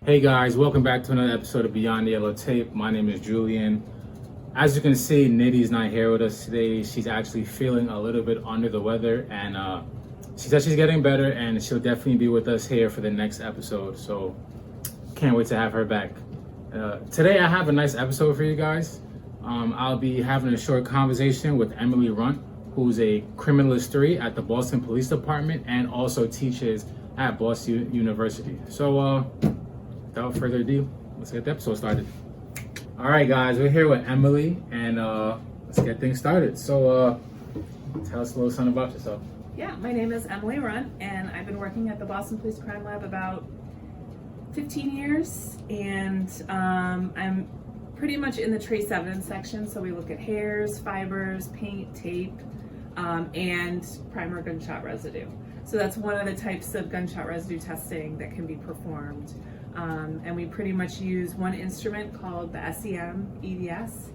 Hey guys, welcome back to another episode of Beyond the Yellow Tape. My name is Julian. As you can see, Nitty's not here with us today. She's actually feeling a little bit under the weather, and she said she's getting better, and she'll definitely be with us here for the next episode. So can't wait to have her back. Today I have a nice episode for you guys. I'll be having a short conversation with Emily Runt, who's a Criminalist 3 at the Boston Police Department and also teaches at Boston University. So without further ado, let's get the episode started. All right, guys, we're here with Emily, and let's get things started. So tell us a little something about yourself. Yeah, my name is Emily Runt, and I've been working at the Boston Police Crime Lab about 15 years, and I'm pretty much in the trace evidence section. So we look at hairs, fibers, paint, tape, and primer gunshot residue. So that's one of the types of gunshot residue testing that can be performed. And we pretty much use one instrument called the S.E.M, E.D.S,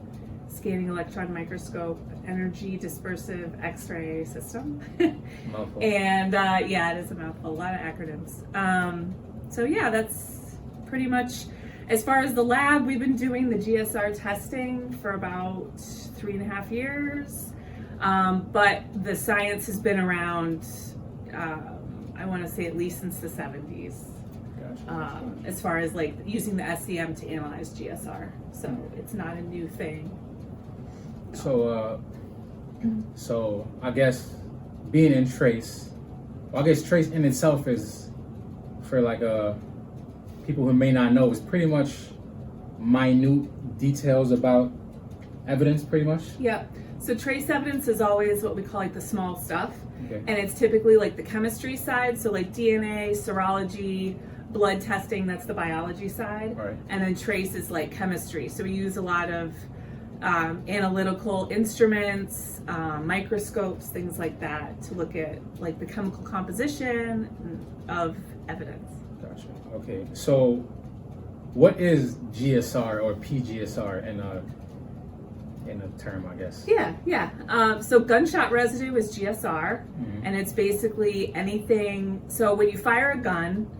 scanning electron microscope energy dispersive X-ray system. And yeah, it is a mouthful, a lot of acronyms. So yeah, that's pretty much, as far as the lab, we've been doing the P.G.S.R testing for about 3.5 years. But the science has been around, I want to say at least since the 70s. As far as like using the S.E.M to analyze P.G.S.R, so it's not a new thing. So I guess being in trace, well, I guess trace in itself is, for like people who may not know, is pretty much minute details about evidence, pretty much. Yeah. So trace evidence is always what we call like the small stuff, Okay. and it's typically like the chemistry side. So like DNA, serology, blood testing, that's the biology side. Right. And then trace is like chemistry. So we use a lot of analytical instruments, microscopes, things like that to look at like the chemical composition of evidence. Gotcha. Okay. So what is P.G.S.R or P.G.S.R in a term, I guess? Yeah. So gunshot residue is P.G.S.R, and it's basically anything. So when you fire a gun,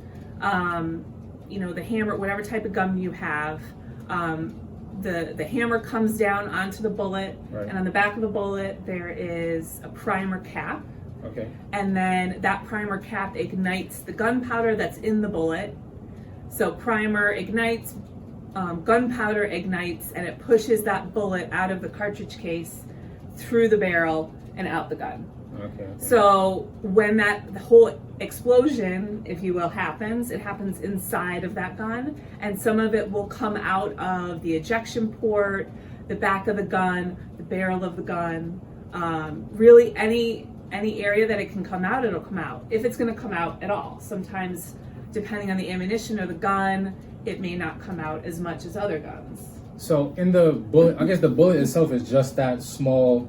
the hammer, whatever type of gun you have, the hammer comes down onto the bullet, Right. and on the back of the bullet there is a primer cap. Okay. And then that primer cap ignites the gunpowder that's in the bullet. So primer ignites, gunpowder ignites, and it pushes that bullet out of the cartridge case, through the barrel, and out the gun. Okay. So when the whole explosion, if you will, happens, it happens inside of that gun, and some of it will come out of the ejection port, the back of the gun, the barrel of the gun. Really, any area that it can come out, it'll come out. If it's going to come out at all. Sometimes, depending on the ammunition or the gun, it may not come out as much as other guns. So in the bullet, I guess the bullet itself is just that small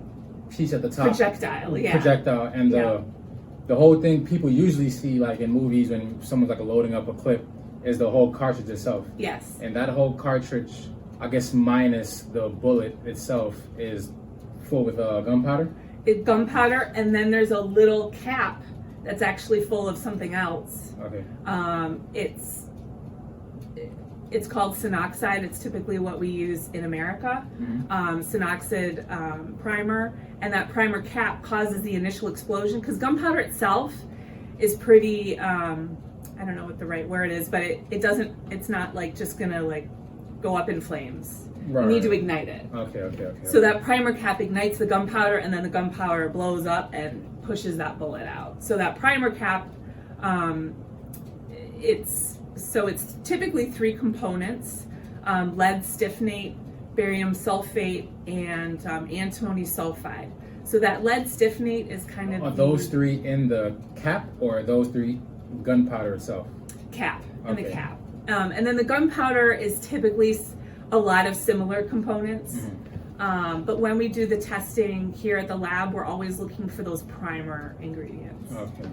piece at the top. Projectile, yeah. Projectile, and the whole thing people usually see, like in movies when someone's like loading up a clip, is the whole cartridge itself. Yes. And that whole cartridge, I guess minus the bullet itself, is full with gunpowder? Gunpowder, and then there's a little cap that's actually full of something else. Okay. It's called synoxide. It's typically what we use in America. Synoxide primer, and that primer cap causes the initial explosion, because gunpowder itself is pretty, I don't know what the right word is, but it's not like just gonna like go up in flames. Right. You need to ignite it. Okay. So that primer cap ignites the gunpowder, and then the gunpowder blows up and pushes that bullet out. So that primer cap, it's typically 3 components: lead stiffnate, barium sulfate, and antimony sulfide. So that lead stiffnate is kind of... Are those 3 in the cap, or are those 3 gunpowder itself? Cap, in Okay. the cap. And then the gunpowder is typically a lot of similar components. But when we do the testing here at the lab, we're always looking for those primer ingredients. Okay.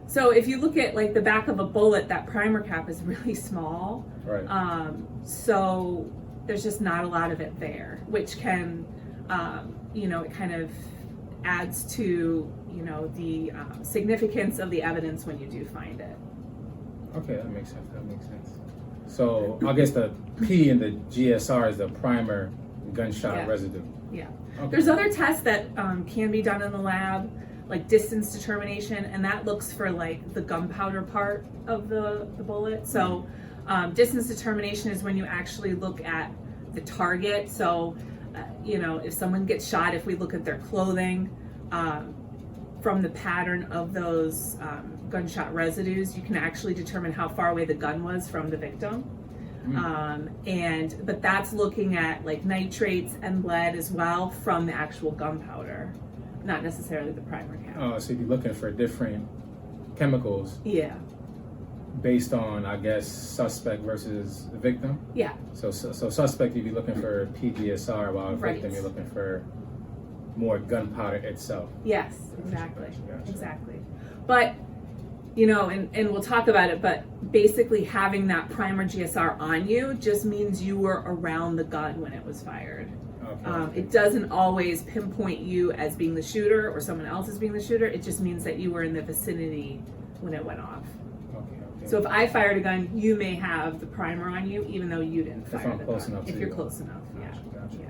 So if you look at like the back of a bullet, that primer cap is really small. Right. So there's just not a lot of it there, which can, it kind of adds to, the significance of the evidence when you do find it. Okay, that makes sense. That makes sense. So I guess the P in the GSR is the primer gunshot residue. Yeah. Okay. There's other tests that can be done in the lab, like distance determination, and that looks for like the gunpowder part of the bullet. So distance determination is when you actually look at the target. So, you know, if someone gets shot, if we look at their clothing, from the pattern of those gunshot residues, you can actually determine how far away the gun was from the victim. But that's looking at like nitrates and lead as well from the actual gunpowder, not necessarily the primer count. Oh, so you'd be looking for different chemicals. Yeah. Based on, I guess, suspect versus victim. Yeah. So suspect, you'd be looking for P.G.S.R, while victim, you're looking for more gunpowder itself. Yes, exactly. Gotcha. Exactly. But, you know, and we'll talk about it, but basically having that primer GSR on you just means you were around the gun when it was fired. Okay. It doesn't always pinpoint you as being the shooter or someone else as being the shooter. It just means that you were in the vicinity when it went off. Okay. So if I fired a gun, you may have the primer on you, even though you didn't fire If I'm the close gun. enough If to you're you. close enough, Gotcha. yeah.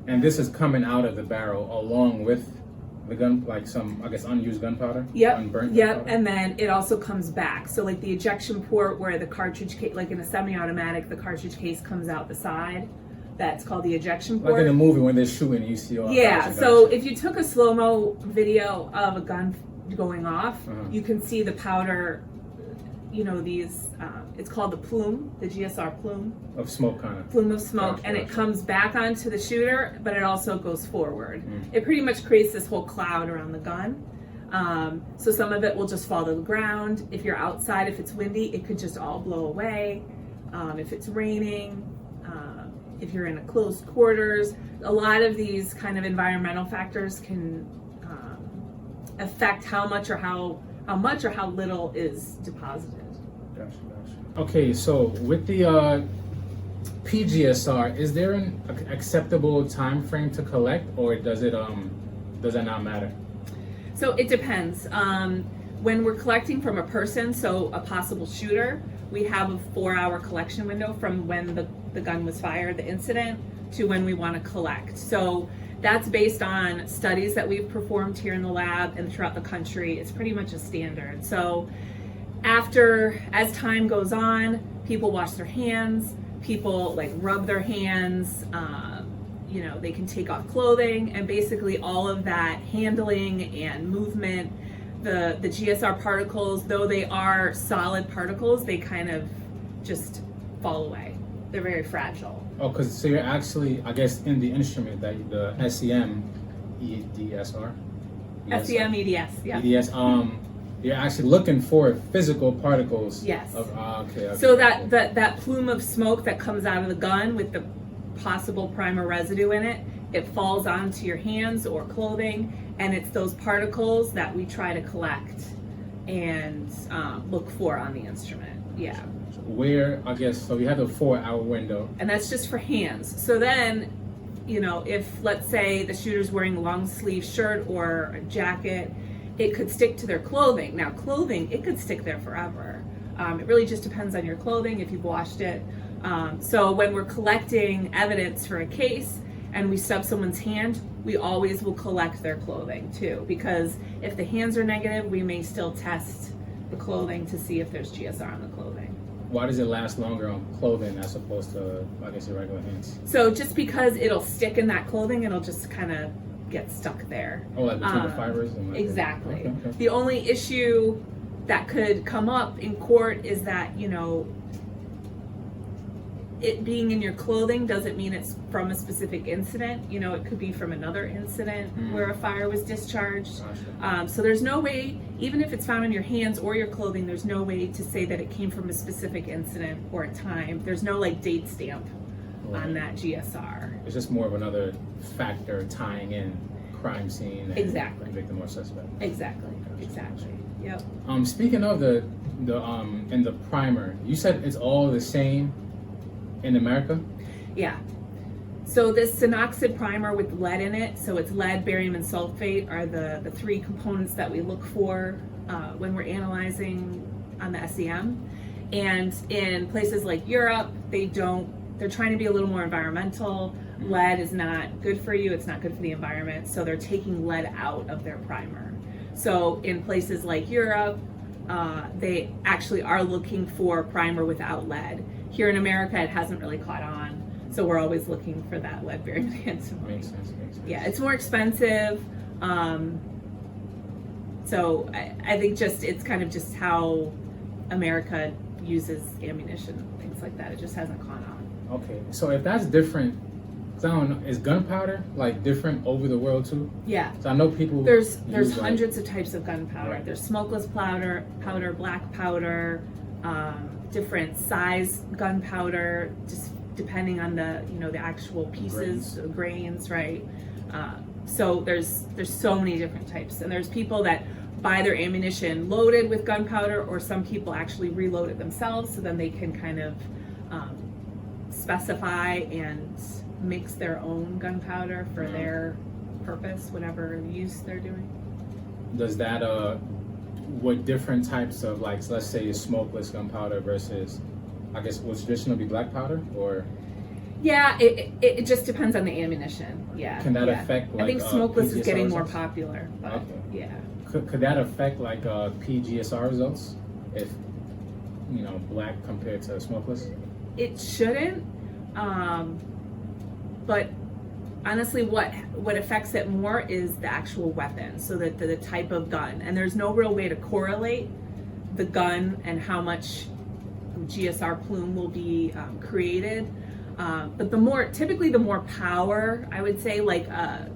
And this is coming out of the barrel along with the gun, like some, I guess, unused gunpowder? Unburnt gunpowder? And then it also comes back. So like the ejection port where the cartridge case, like in a semi-automatic, the cartridge case comes out the side. That's called the ejection port. Like in the movie when they're shooting, you see all So if you took a slow-mo video of a gun going off, you can see the powder, you know, these, it's called the plume, the GSR plume. Of smoke, kind of. Plume of smoke, and it comes back onto the shooter, but it also goes forward. It pretty much creates this whole cloud around the gun. So some of it will just fall to the ground. If you're outside, if it's windy, it could just all blow away. If it's raining, if you're in a closed quarters, a lot of these kind of environmental factors can affect how much or how little is deposited. Gotcha. Okay, so with the P.G.S.R, is there an acceptable time frame to collect, or does it not matter? So it depends. When we're collecting from a person, so a possible shooter, we have a 4-hour collection window from when the gun was fired, the incident, to when we want to collect. So that's based on studies that we've performed here in the lab and throughout the country. It's pretty much a standard. So as time goes on, people wash their hands, people like rub their hands, you know, they can take off clothing, and basically all of that handling and movement, the GSR particles, though they are solid particles, they kind of just fall away. They're very fragile. Oh, so you're actually, I guess, in the instrument that the S.E.M, E.D.S.R? S.E.M, E.D.S, yeah. E.D.S, you're actually looking for physical particles. Yes. Okay. So that plume of smoke that comes out of the gun with the possible primer residue in it, it falls onto your hands or clothing, and it's those particles that we try to collect and look for on the instrument. Yeah. Where, I guess, so you have a 4-hour window. And that's just for hands. So then, you know, if let's say the shooter's wearing a long sleeve shirt or a jacket, it could stick to their clothing. Now clothing, it could stick there forever. It really just depends on your clothing, if you've washed it. So when we're collecting evidence for a case and we stub someone's hand, we always will collect their clothing too, because if the hands are negative, we may still test the clothing to see if there's GSR on the clothing. Why does it last longer on clothing as opposed to, I guess, your regular hands? So just because it'll stick in that clothing, it'll just kind of get stuck there. Oh, like between the fibers? And Exactly. Okay. The only issue that could come up in court is that, you know, it being in your clothing doesn't mean it's from a specific incident. You know, it could be from another incident where a fire was discharged. Gotcha. So there's no way, even if it's found in your hands or your clothing, there's no way to say that it came from a specific incident or a time. There's no like date stamp on that GSR. It's just more of another factor tying in crime scene and Exactly. victim or suspect. Exactly. Gotcha. Exactly. Yep. Speaking of the in the primer, you said it's all the same in America? Yeah. So this synoxide primer with lead in it, so it's lead, barium, and sulfate are the 3 components that we look for when we're analyzing on the S.E.M. And in places like Europe, they're trying to be a little more environmental. Lead is not good for you, it's not good for the environment, so they're taking lead out of their primer. So in places like Europe, they actually are looking for primer without lead. Here in America, it hasn't really caught on, so we're always looking for that lead-bearing antimony. Makes sense. Yeah, it's more expensive. So I think it's kind of just how America uses ammunition, things like that. It just hasn't caught on. Okay, so if that's different, 'cause I don't know, is gunpowder like different over the world too? Yeah. So I know people. There's use, hundreds of types of gunpowder. Right. There's smokeless powder, black powder, different size gunpowder, just depending on the actual pieces, the grains, right? So there's so many different types, and there's people that buy their ammunition loaded with gunpowder, or some people actually reload it themselves, so then they can kind of specify and mix their own gunpowder for their purpose, whatever use they're doing. Does that what different types of, like, so let's say smokeless gunpowder versus, I guess, what's traditionally black powder, or? Yeah, it just depends on the ammunition. Yeah. Can that affect, like, I think smokeless is PGSR getting more results? popular, but Okay. yeah. Could that affect, like, PGSR results if black compared to smokeless? It shouldn't, but honestly, what affects it more is the actual weapon, so that the type of gun, and there's no real way to correlate the gun and how much GSR plume will be created. But typically the more power, I would say, like a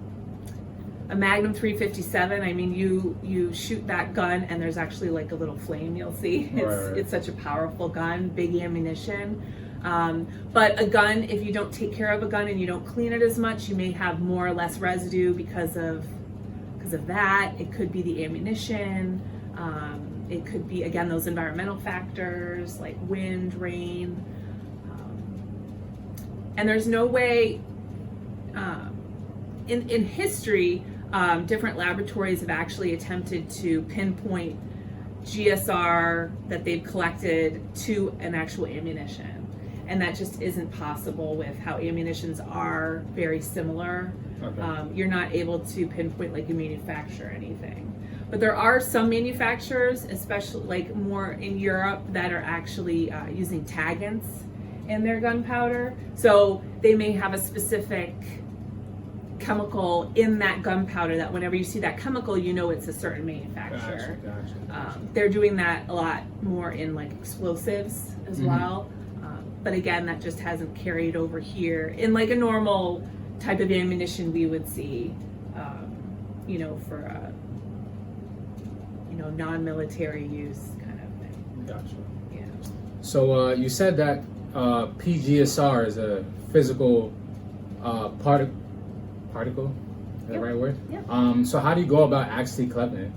Magnum 357. I mean, you shoot that gun and there's actually like a little flame. You'll see it's such a powerful gun, big ammunition. But a gun, if you don't take care of a gun and you don't clean it as much, you may have more or less residue because of that. It could be the ammunition. It could be, again, those environmental factors like wind, rain. And there's no way, in history, different laboratories have actually attempted to pinpoint GSR that they've collected to an actual ammunition. And that just isn't possible with how ammunitions are very similar. Okay. You're not able to pinpoint like a manufacturer or anything. But there are some manufacturers, especially like more in Europe, that are actually using tagans in their gunpowder. So they may have a specific chemical in that gunpowder that whenever you see that chemical, you know it's a certain manufacturer. Gotcha. They're doing that a lot more in like explosives as well. But again, that just hasn't carried over here in like a normal type of ammunition we would see, for a, non-military use kind of thing. Gotcha. Yeah. So you said that PGSR is a physical particle. Is that the right word? Yeah. So how do you go about actually collecting it?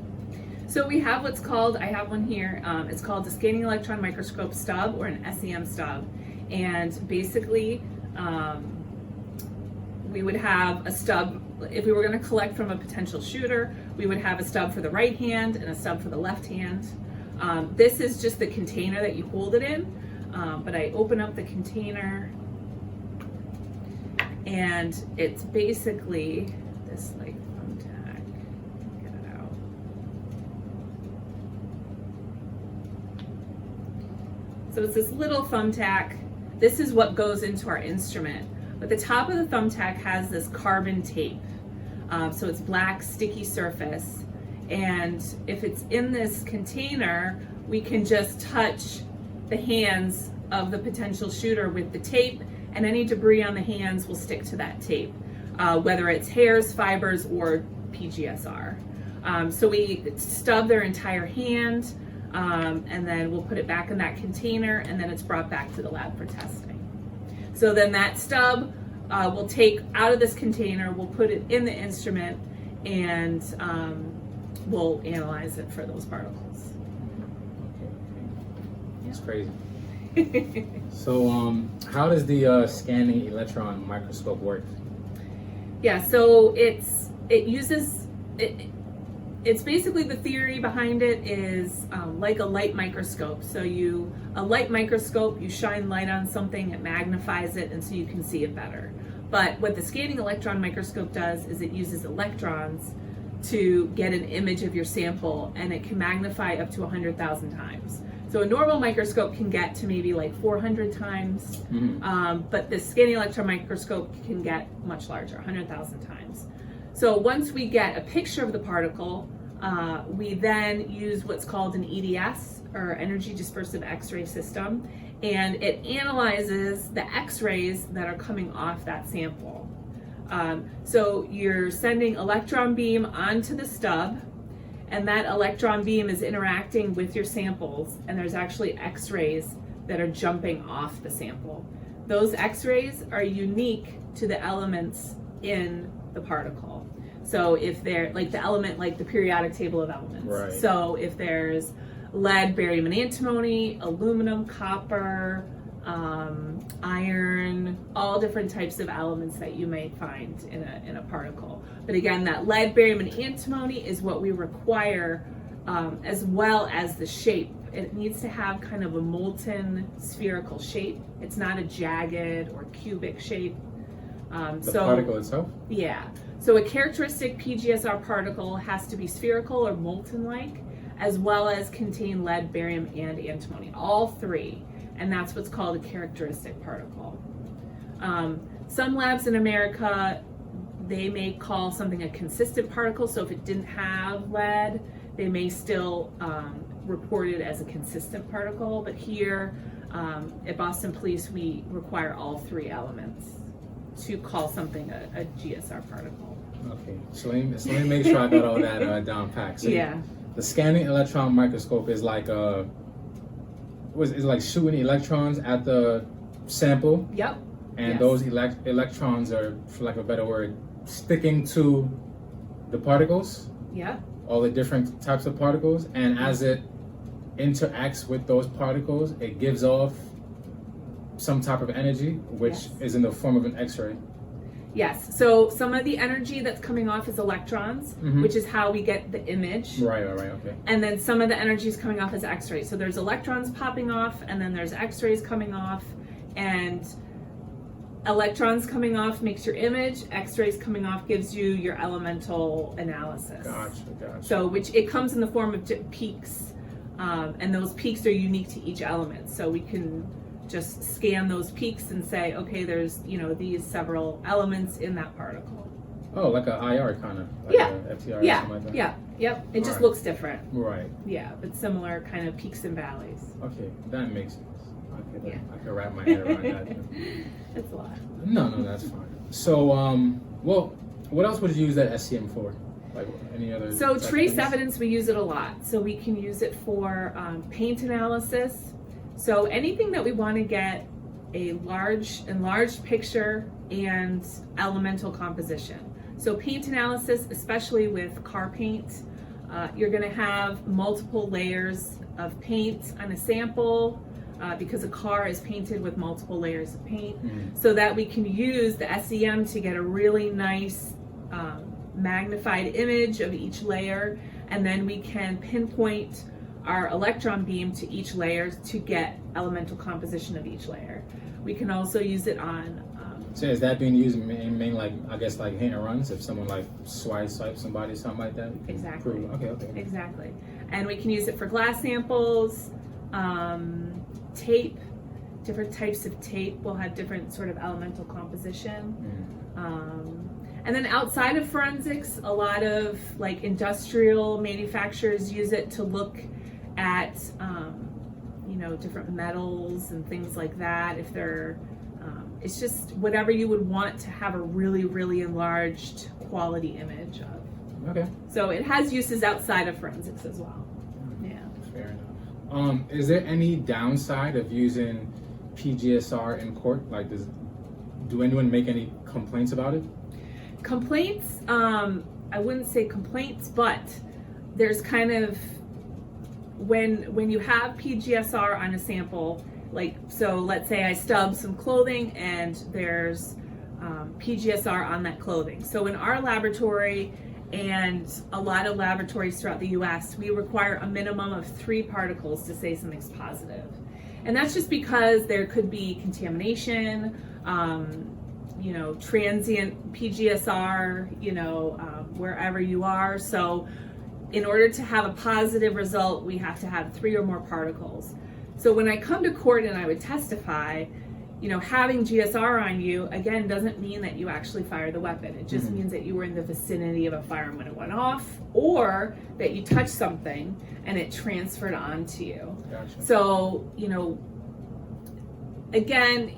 So we have what's called, I have one here, it's called a scanning electron microscope stub, or an S.E.M stub. And basically, we would have a stub, if we were going to collect from a potential shooter, we would have a stub for the right hand and a stub for the left hand. This is just the container that you hold it in, but I open up the container, and it's basically this like thumbtack. Get it out. So it's this little thumbtack. This is what goes into our instrument. But the top of the thumbtack has this carbon tape. So it's black, sticky surface. And if it's in this container, we can just touch the hands of the potential shooter with the tape, and any debris on the hands will stick to that tape, whether it's hairs, fibers, or PGSR. So we stub their entire hand, and then we'll put it back in that container, and then it's brought back to the lab for testing. So then that stub we'll take out of this container, we'll put it in the instrument, and we'll analyze it for those particles. That's crazy. So how does the scanning electron microscope work? Yeah, so it It's basically, the theory behind it is like a light microscope. So a light microscope, you shine light on something, it magnifies it, and so you can see it better. But what the scanning electron microscope does is it uses electrons to get an image of your sample, and it can magnify up to 100,000 times. So a normal microscope can get to maybe like 400 times, but the scanning electron microscope can get much larger, 100,000 times. So once we get a picture of the particle, we then use what's called an E.D.S, or energy dispersive X-ray system, and it analyzes the X-rays that are coming off that sample. So you're sending electron beam onto the stub, and that electron beam is interacting with your samples, and there's actually X-rays that are jumping off the sample. Those X-rays are unique to the elements in the particle. So if they're like the element, like the periodic table of elements. Right. So if there's lead, barium, and antimony, aluminum, copper, iron, all different types of elements that you may find in a particle. But again, that lead, barium, and antimony is what we require, as well as the shape. It needs to have kind of a molten spherical shape. It's not a jagged or cubic shape. The particle itself? Yeah. So a characteristic P.G.S.R particle has to be spherical or molten-like, as well as contain lead, barium, and antimony, all three. And that's what's called a characteristic particle. Some labs in America, they may call something a consistent particle. So if it didn't have lead, they may still report it as a consistent particle. But here at Boston Police, we require all three elements to call something a GSR particle. Okay, so let me make sure I got all that down packed. So Yeah. The scanning electron microscope is like is like shooting electrons at the sample. Yep. And Yes. those electrons are, for lack of a better word, sticking to the particles, Yep. all the different types of particles, and as it interacts with those particles, it gives off some type of energy, which Yes. is in the form of an X-ray. Yes. So some of the energy that's coming off is electrons, which is how we get the image. Right, okay. And then some of the energy is coming off as X-rays. So there's electrons popping off, and then there's X-rays coming off, and electrons coming off makes your image. X-rays coming off gives you your elemental analysis. Gotcha. So which it comes in the form of peaks, and those peaks are unique to each element. So we can just scan those peaks and say, okay, there's these several elements in that particle. Oh, like a IR kind of, like Yeah. a FTR or Yeah, something like that? Yep. It just Alright. looks different. Right. Yeah, but similar kind of peaks and valleys. Okay, that makes sense. Yeah. I could wrap my head around that. It's a lot. No, that's fine. So, well, what else would you use that S.E.M for? Like any other? So type of trace things? evidence, we use it a lot. So we can use it for paint analysis. So anything that we want to get a enlarged picture and elemental composition. So paint analysis, especially with car paint, you're going to have multiple layers of paint on a sample because a car is painted with multiple layers of paint, so that we can use the S.E.M to get a really nice magnified image of each layer, and then we can pinpoint our electron beam to each layer to get elemental composition of each layer. We can also use it on So is that being used in like, I guess, like hit and runs? If someone like swipes somebody, something like that? Exactly. Prove. Okay. Exactly. And we can use it for glass samples, tape. Different types of tape will have different sort of elemental composition. And then outside of forensics, a lot of like industrial manufacturers use it to look at different metals and things like that. If they're it's just whatever you would want to have a really, really enlarged quality image of. Okay. So it has uses outside of forensics as well. Yeah. Fair enough. Is there any downside of using P.G.S.R in court? Like, do anyone make any complaints about it? Complaints, I wouldn't say complaints, but there's kind of, when you have P.G.S.R on a sample, like, so let's say I stub some clothing and there's P.G.S.R on that clothing. So in our laboratory, and a lot of laboratories throughout the US, we require a minimum of 3 particles to say something's positive. And that's just because there could be contamination, transient P.G.S.R, wherever you are. So in order to have a positive result, we have to have 3 or more particles. So when I come to court and I would testify, having GSR on you, again, doesn't mean that you actually fired the weapon. It just means that you were in the vicinity of a firearm when it went off, or that you touched something and it transferred onto you. Gotcha. So, again,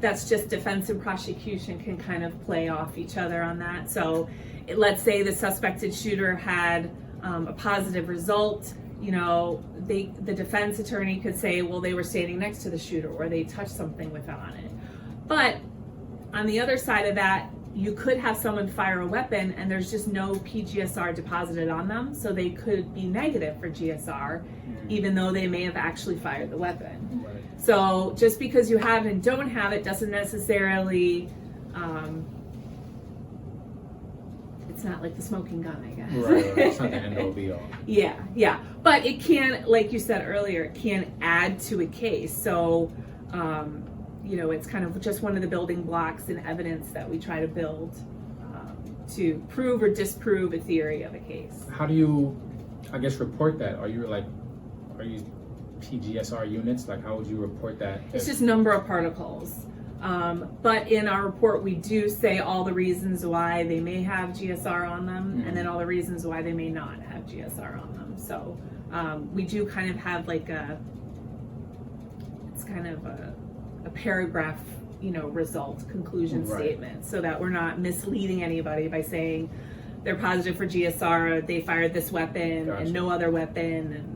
that's just defense and prosecution can kind of play off each other on that. So let's say the suspected shooter had a positive result. The defense attorney could say, well, they were standing next to the shooter or they touched something with it on it. But on the other side of that, you could have someone fire a weapon and there's just no PGSR deposited on them, so they could be negative for GSR, even though they may have actually fired the weapon. Right. So just because you have and don't have it doesn't necessarily, it's not like the smoking gun, I guess. Right. It's not the end all be all. Yeah. But it can, like you said earlier, it can add to a case. So, it's kind of just one of the building blocks and evidence that we try to build to prove or disprove a theory of a case. How do you, report that? Are you PGSR units? Like, how would you report that? It's just number of particles. But in our report, we do say all the reasons why they may have GSR on them, and then all the reasons why they may not have GSR on them. So we do kind of have it's kind of a paragraph, result, conclusion statement, so that we're not misleading anybody by saying they're positive for GSR, they fired this weapon and no other weapon, and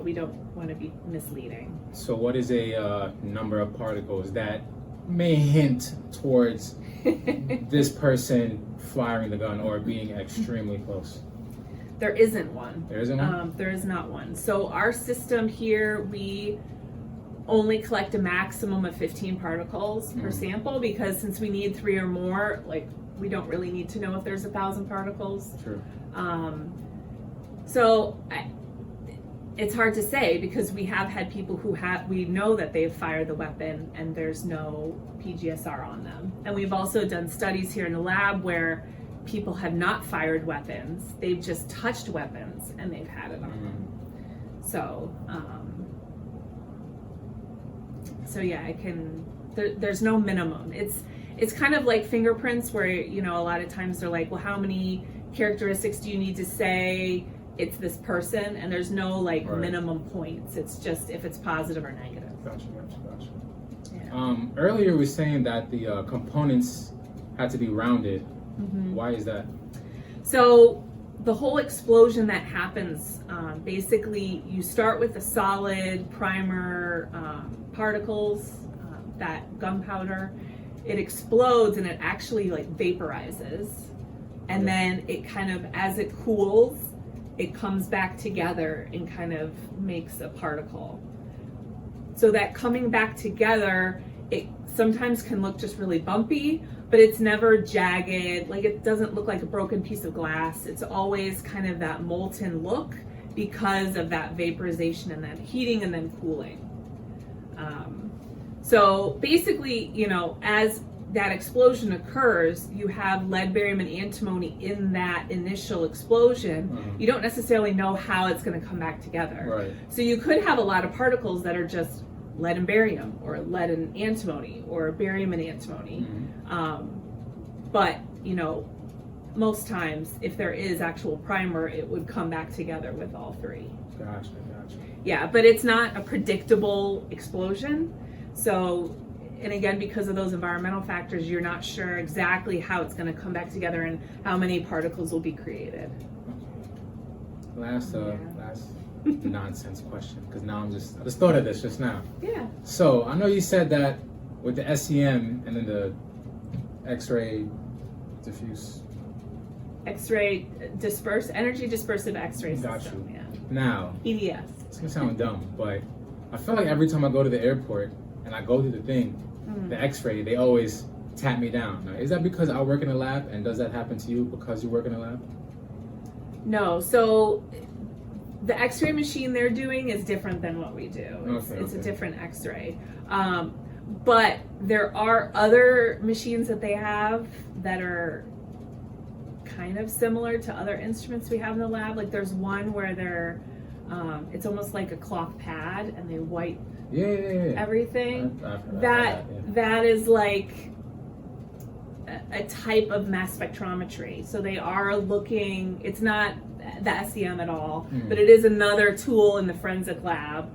we don't want to be misleading. So what is a number of particles that may hint towards this person firing the gun or being extremely close? There isn't one. There isn't one? There is not one. So our system here, we only collect a maximum of 15 particles per sample, because since we need 3 or more, we don't really need to know if there's 1,000 particles. True. It's hard to say, because we have had people we know that they've fired the weapon and there's no PGSR on them. And we've also done studies here in the lab where people have not fired weapons, they've just touched weapons and they've had it on them. So yeah, there's no minimum. It's kind of like fingerprints where, a lot of times they're like, well, how many characteristics do you need to say it's this person? And there's no minimum points. It's just if it's positive or negative. Gotcha. Yeah. Earlier we were saying that the components had to be rounded. Why is that? So the whole explosion that happens, basically you start with the solid primer particles, that gunpowder. It explodes and it actually vaporizes. And then it kind of, as it cools, it comes back together and kind of makes a particle. So that coming back together, it sometimes can look just really bumpy, but it's never jagged. It doesn't look like a broken piece of glass. It's always kind of that molten look because of that vaporization and that heating and then cooling. So basically, as that explosion occurs, you have lead, barium, and antimony in that initial explosion. You don't necessarily know how it's going to come back together. Right. So you could have a lot of particles that are just lead and barium, or lead and antimony, or barium and antimony. But, most times, if there is actual primer, it would come back together with all 3. Gotcha. Yeah, but it's not a predictable explosion. So, and again, because of those environmental factors, you're not sure exactly how it's going to come back together and how many particles will be created. Last nonsense question, because now I just thought of this just now. Yeah. So I know you said that with the S.E.M. and then the X-ray diffuse. X-ray energy dispersive X-ray system. Got you. Yeah. Now, E.D.S. It's gonna sound dumb, but I feel like every time I go to the airport and I go through the thing, the X-ray, they always tap me down. Now, is that because I work in a lab, and does that happen to you because you work in a lab? No, so the X-ray machine they're doing is different than what we do. It's a different X-ray. But there are other machines that they have that are kind of similar to other instruments we have in the lab. Like there's one where they're, it's almost like a cloth pad, and they wipe everything. That is like a type of mass spectrometry. So they are looking, it's not the S.E.M at all, but it is another tool in the forensic lab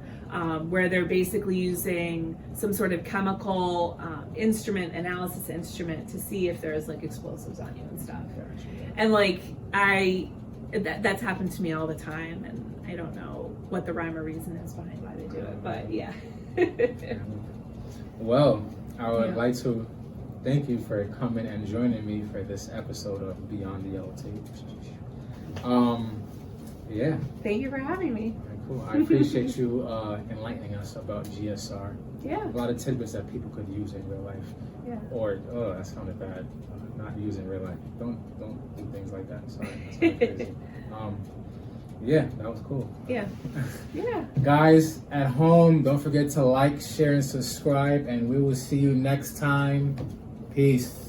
where they're basically using some sort of chemical analysis instrument to see if there's like explosives on you and stuff. And like that's happened to me all the time, and I don't know what the rhyme or reason is behind why they do it, but yeah. Well, I would like to thank you for coming and joining me for this episode of Beyond the Yellow Tape. Yeah. Thank you for having me. Cool. I appreciate you enlightening us about P.G.S.R. Yeah. A lot of tidbits that people could use in real life. Yeah. Or, oh, that sounded bad. Not use in real life. Don't do things like that. Sorry. That sounded crazy. Yeah, that was cool. Yeah. Yeah. Guys at home, don't forget to like, share, and subscribe, and we will see you next time. Peace.